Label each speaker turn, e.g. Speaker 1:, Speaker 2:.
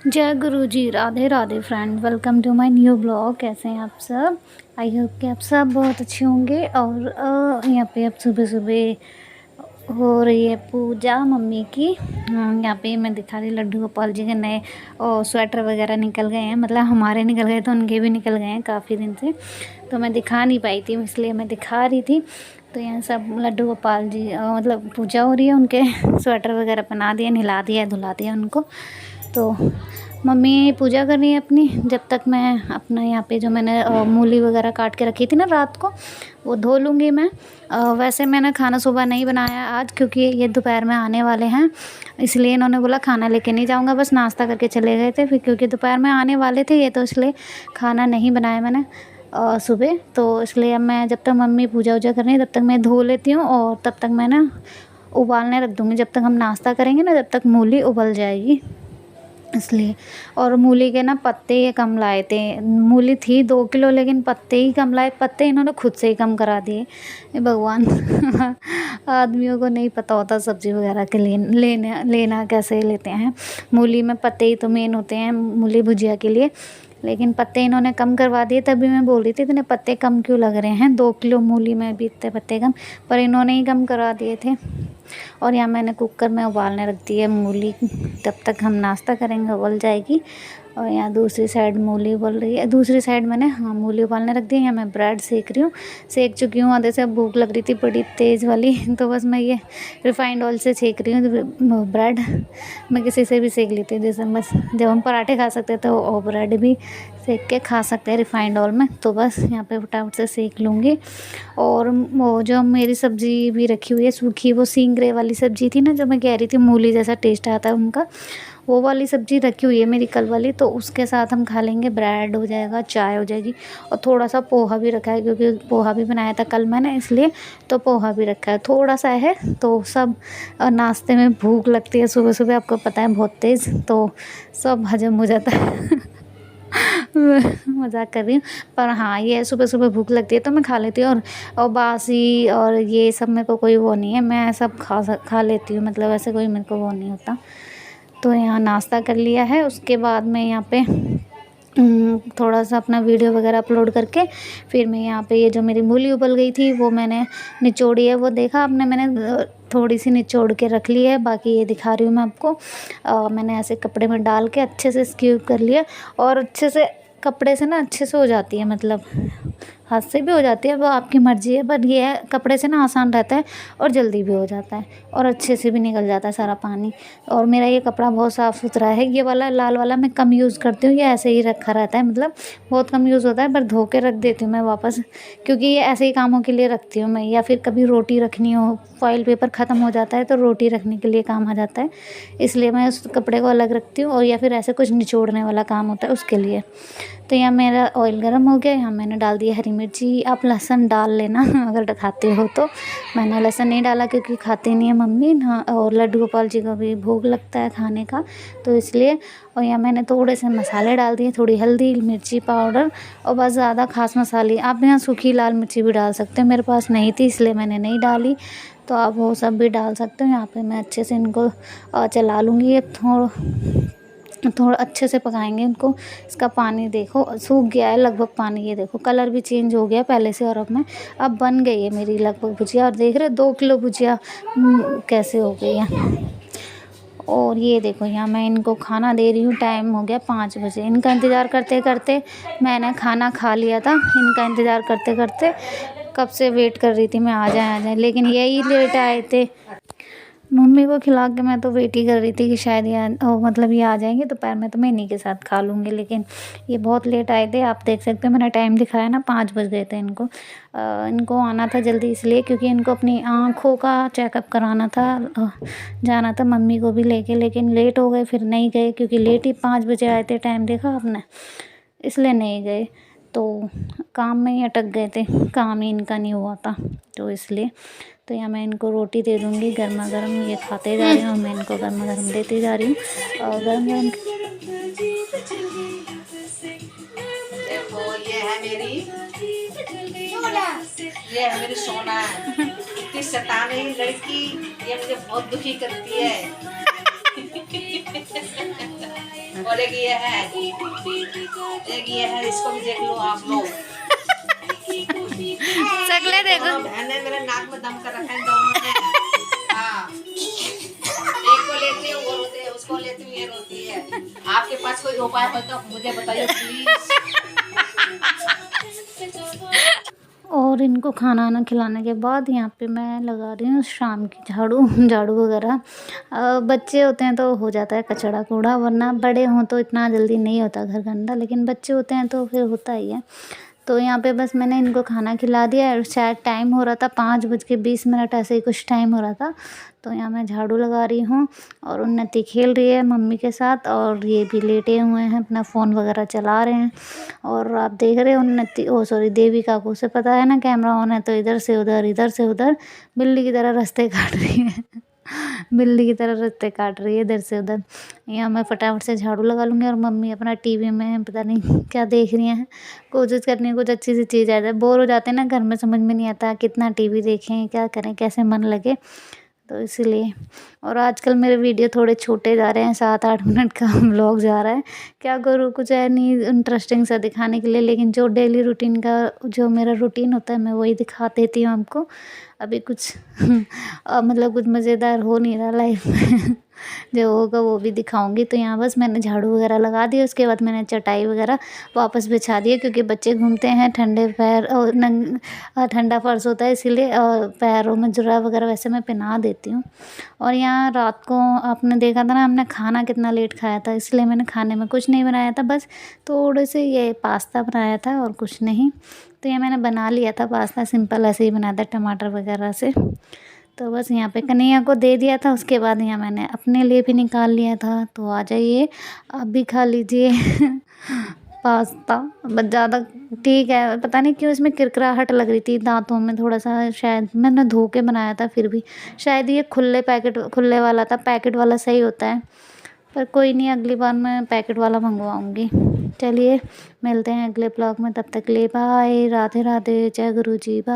Speaker 1: जय गुरु जी। Radhe Radhe friend, welcome to my new blog. कैसे हैं आप सब? आई होप कि आप सब बहुत अच्छे होंगे। और यहाँ पे अब सुबह सुबह हो रही है पूजा मम्मी की। यहाँ पे मैं दिखा रही लड्डू गोपाल जी के नए स्वेटर वगैरह निकल गए हैं, मतलब हमारे निकल गए तो उनके भी निकल गए हैं काफ़ी दिन से, तो मैं दिखा नहीं पाई थी, इसलिए मैं दिखा रही थी। तो यहाँ सब लड्डू गोपाल जी मतलब पूजा हो रही है, उनके स्वेटर वगैरह पहना दिया, नहला दिया, धुला दिया उनको। तो मम्मी पूजा कर रही है अपनी, जब तक मैं अपना यहाँ पे जो मैंने मूली वगैरह काट के रखी थी ना रात को, वो धो लूँगी मैं। वैसे मैंने खाना सुबह नहीं बनाया आज, क्योंकि ये दोपहर में आने वाले हैं, इसलिए इन्होंने बोला खाना लेके नहीं जाऊँगा, बस नाश्ता करके चले गए थे। फिर क्योंकि दोपहर में आने वाले थे ये, तो इसलिए खाना नहीं बनाया मैंने सुबह। तो इसलिए अब मैं, जब तक मम्मी पूजा वूजा कर रही है तब तक मैं धो लेती हूँ, और तब तक मैं ना उबालने रख दूँगी। जब तक हम नाश्ता करेंगे ना, जब तक मूली उबल जाएगी, इसलिए। और मूली के ना पत्ते ये कम लाए थे, मूली थी 2 किलो, लेकिन पत्ते ही कम लाए। पत्ते इन्होंने खुद से ही कम करा दिए, हे भगवान। आदमियों को नहीं पता होता सब्ज़ी वगैरह के लिए लेना कैसे लेते हैं। मूली में पत्ते ही तो मेन होते हैं मूली भुजिया के लिए, लेकिन पत्ते इन्होंने कम करवा दिए। तभी मैं बोल रही थी इतने पत्ते कम क्यों लग रहे हैं, 2 किलो मूली में भी इतने पत्ते कम, पर इन्होंने ही कम करा दिए थे। और यहाँ मैंने कुकर में उबालने रख दी है मूली, तब तक हम नाश्ता करेंगे, उबल जाएगी। और यहाँ दूसरी साइड मूली उबल रही है, दूसरी साइड मैंने मूली उबालने रख दी है। यहाँ मैं ब्रेड सेक रही हूँ, सेक चुकी हूँ आधे से। अब भूख लग रही थी बड़ी तेज़ वाली, तो बस मैं ये रिफाइंड ऑयल से सेक रही हूँ ब्रेड। मैं किसी से भी सेक लेती हूँ, जैसे बस जब हम पराठे खा सकते हैं तो और ब्रेड भी सेक के खा सकते हैं रिफाइंड ऑयल में। तो बस यहाँ पे फटाफट से सेक लूँगी। और वो जो मेरी सब्ज़ी भी रखी हुई है सूखी, वो सींगरे वाली सब्ज़ी थी ना, जो मैं कह रही थी मूली जैसा टेस्ट आता है उनका, वो वाली सब्ज़ी रखी हुई है मेरी कल वाली। तो उसके साथ हम खा लेंगे, ब्रेड हो जाएगा, चाय हो जाएगी। और थोड़ा सा पोहा भी रखा है, क्योंकि पोहा भी बनाया था कल मैंने, इसलिए तो पोहा भी रखा है, थोड़ा सा है। तो सब नाश्ते में भूख लगती है सुबह सुबह, आपको पता है बहुत तेज़, तो सब हजम हो जाता है। मजाक कर रही हूँ, पर हाँ ये सुबह सुबह भूख लगती है तो मैं खा लेती हूँ। और बासी और ये सब मेरे को कोई वो नहीं है, मैं सब खा लेती हूँ, मतलब ऐसे कोई मेरे को वो नहीं होता। तो यहाँ नाश्ता कर लिया है, उसके बाद मैं यहाँ पे थोड़ा सा अपना वीडियो वगैरह अपलोड करके, फिर मैं यहाँ पे ये जो मेरी मूली उबल गई थी वो मैंने निचोड़ी है, वो देखा आपने, मैंने थोड़ी सी निचोड़ के रख ली है, बाकी ये दिखा रही हूँ मैं आपको। मैंने ऐसे कपड़े में डाल के अच्छे से स्क्यूब कर लिया, और अच्छे से कपड़े से ना अच्छे से हो जाती है, मतलब हाथ से भी हो जाती है, वो आपकी मर्ज़ी है, बट ये है कपड़े से ना आसान रहता है और जल्दी भी हो जाता है, और अच्छे से भी निकल जाता है सारा पानी। और मेरा ये कपड़ा बहुत साफ़ सुथरा है, ये वाला लाल वाला मैं कम यूज़ करती हूँ, ये ऐसे ही रखा रहता है, मतलब बहुत कम यूज़ होता है, पर धो के रख देती हूँ मैं वापस, क्योंकि ये ऐसे ही कामों के लिए रखती हूँ मैं। या फिर कभी रोटी रखनी हो, फॉइल पेपर ख़त्म हो जाता है तो रोटी रखने के लिए काम आ जाता है, इसलिए मैं उस कपड़े को अलग रखती हूँ। और या फिर ऐसे कुछ निचोड़ने वाला काम होता है उसके लिए। तो यहाँ मेरा ऑयल गर्म हो गया, यहाँ मैंने डाल दिया हरी मिर्ची। आप लहसुन डाल लेना अगर खाते हो तो, मैंने लहसुन नहीं डाला क्योंकि खाती नहीं है मम्मी ना, और लड्डू गोपाल जी को भी भोग लगता है खाने का, तो इसलिए। और यहाँ मैंने थोड़े से मसाले डाल दिए, थोड़ी हल्दी, मिर्ची पाउडर, और बस ज़्यादा खास मसाले। आप यहाँ सूखी लाल मिर्ची भी डाल सकते हैं, मेरे पास नहीं थी इसलिए मैंने नहीं डाली, तो आप वो सब भी डाल सकते हो। यहाँ पे मैं अच्छे से इनको चला लूँगी। अब थोड़ा अच्छे से पकाएंगे इनको। इसका पानी देखो सूख गया है लगभग पानी, ये देखो कलर भी चेंज हो गया पहले से, और अब बन गई है मेरी लगभग भुजिया। और देख रहे 2 किलो भुजिया कैसे हो गई है। और ये देखो यहाँ मैं इनको खाना दे रही हूँ, टाइम हो गया 5 बजे। इनका इंतज़ार करते करते मैंने खाना खा लिया था, इनका इंतज़ार करते करते कब से वेट कर रही थी मैं, आ जाए, लेकिन यही लेट आए थे। मम्मी को खिला के मैं तो वेट ही कर रही थी कि शायद मतलब ये आ जाएंगे दोपहर में, तो मैं इन्हीं के साथ खा लूँगी, लेकिन ये बहुत लेट आए थे। आप देख सकते हो मैंने टाइम दिखाया ना, 5 बज गए थे इनको। इनको आना था जल्दी इसलिए, क्योंकि इनको अपनी आँखों का चेकअप कराना था, जाना था मम्मी को भी लेके, लेकिन लेट हो गए, फिर नहीं गए, क्योंकि लेट ही 5 बजे आए थे, टाइम देखा आपने, इसलिए नहीं गए। तो काम में ही अटक गए थे, काम ही इनका नहीं हुआ था, तो इसलिए। तो यहाँ मैं इनको रोटी दे दूँगी गर्मा गर्म, ये खाते जा रहे हैं और मैं इनको गर्मा गर्म देती जा रही हूँ। और गर्म गर्म
Speaker 2: देखो ये है मेरी सोना, इतनी शैतानी लड़की, ये मुझे बहुत दुखी करती है। और एक ये है, एक ये है, इसको भी देख लो आप लोग।
Speaker 1: शक्लें देखो।
Speaker 2: दोनों बहन ने मेरे नाक में दम कर रखा है दोनों ने। हाँ, एक को लेती हूँ वो रोती है, उसको लेती हूँ ये रोती है। आपके पास कोई उपाय हो तो मुझे बताइए प्लीज।
Speaker 1: और इनको खाना वाना खिलाने के बाद यहाँ पे मैं लगा रही हूँ शाम की झाड़ू झाड़ू वगैरह। बच्चे होते हैं तो हो जाता है कचड़ा कूड़ा, वरना बड़े हों तो इतना जल्दी नहीं होता घर गंदा, लेकिन बच्चे होते हैं तो फिर होता ही है। तो यहाँ पे बस मैंने इनको खाना खिला दिया और शायद टाइम हो रहा था 5:20 ऐसे ही कुछ टाइम हो रहा था। तो यहाँ मैं झाड़ू लगा रही हूँ और उन्नति खेल रही है मम्मी के साथ, और ये भी लेटे हुए हैं अपना फ़ोन वगैरह चला रहे हैं। और आप देख रहे हो उन्नति, ओ सॉरी, देविका को उसे पता है ना कैमरा ऑन है, तो इधर से उधर बिल्ली की तरह रास्ते काट रही है। बिल्ली की तरह रास्ते काट रही है इधर से उधर। यहाँ मैं फटाफट से झाड़ू लगा लूँगी और मम्मी अपना टीवी में पता नहीं क्या देख रही हैं। कोशिश करनी है कुछ अच्छी सी चीज़ आ जाए, बोर हो जाते हैं ना घर में, समझ में नहीं आता कितना टीवी देखें, क्या करें, कैसे मन लगे, तो इसीलिए। और आजकल मेरे वीडियो थोड़े छोटे जा रहे हैं, 7-8 मिनट का व्लॉग जा रहा है। क्या करूँ, कुछ है नहीं इंटरेस्टिंग सा दिखाने के लिए, लेकिन जो डेली रूटीन का जो मेरा रूटीन होता है मैं वही दिखा देती हूँ आपको। अभी कुछ मतलब कुछ मज़ेदार हो नहीं रहा लाइफ में। जो होगा वो भी दिखाऊंगी। तो यहाँ बस मैंने झाड़ू वगैरह लगा दी, उसके बाद मैंने चटाई वगैरह वापस बिछा दी है, क्योंकि बच्चे घूमते हैं ठंडे पैर और ठंडा फर्श होता है, इसीलिए पैरों में जुराब वगैरह वैसे मैं पहना देती हूँ। और यहाँ रात को आपने देखा था ना हमने खाना कितना लेट खाया था, इसलिए मैंने खाने में कुछ नहीं बनाया था, बस थोड़े से ये पास्ता बनाया था और कुछ नहीं। तो ये मैंने बना लिया था पास्ता, सिंपल ऐसे ही बनाया था टमाटर वगैरह से। तो बस यहाँ पे कन्हैया को दे दिया था, उसके बाद यहाँ मैंने अपने लिए भी निकाल लिया था। तो आ जाइए आप भी खा लीजिए पास्ता। बस ज़्यादा ठीक है, पता नहीं क्यों इसमें किरकिराहट लग रही थी दांतों में थोड़ा सा, शायद मैंने धो के बनाया था, फिर भी शायद ये खुले वाला था, पैकेट वाला सही होता है। पर कोई नहीं, अगली बार मैं पैकेट वाला मंगवाऊँगी। चलिए मिलते हैं अगले ब्लॉग में, तब तक ले बाय, राधे राधे, जय गुरु जी, बाय।